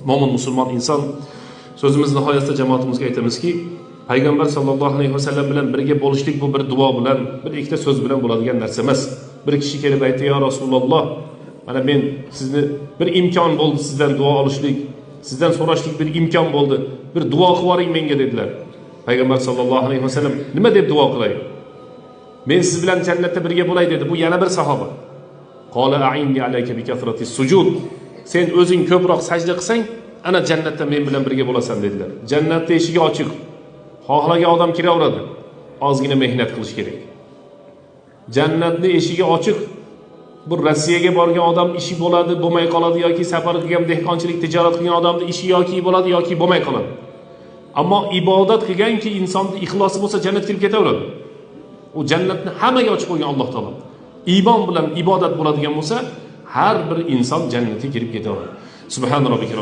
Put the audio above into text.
mo'min musulmon inson so'zimiz nihoyasida jamoatimizga aytamizki, payg'ambar sollallohu alayhi vasallam bilan birga bo'lishlik bu bir duo bilan, bir ikkita so'z bilan bo'ladigan narsa emas. Bir kishi kelib aytdi: "Ya Rasululloh, mana men sizni bir imkon bo'ldi sizdan duo olishlik, sizdan so'rashlik bir imkon bo'ldi. Bir duo qilib yuboring menga" dedilar. Payg'ambar sollallohu alayhi vasallam nima deb duo qilay? Men siz bilan jannatda birga bo'lay dedi. Bu yana bir sahoba. Qala a'inni alayka bi kasratis sujud. Sen o'zing ko'proq sajda qilsang, ana jannatda men bilan birga bo'lasan dedilar. Jannatda eshigi ochiq. Xohlagan odam kiraveradi. Ozgina mehnat qilish kerak. Jannatning eshigi ochiq. Bu Rossiyaga borgan odam ishi bo'ladi, bo'lmay qoladi yoki safar qilgan dehqonchilik, tijorat qilgan odamning ishi yoki bo'ladi yoki bo'lmay qoladi. Ammo ibodat qilganki insonning ixlosi bo'lsa jannatga kirib ketaveradi. U jannatni hammaga ochib qo'ygan Alloh taolo. Iymon bilan ibodat bo'ladigan bo'lsa, har bir inson jannatga kirib ketaveradi. Subhan robbika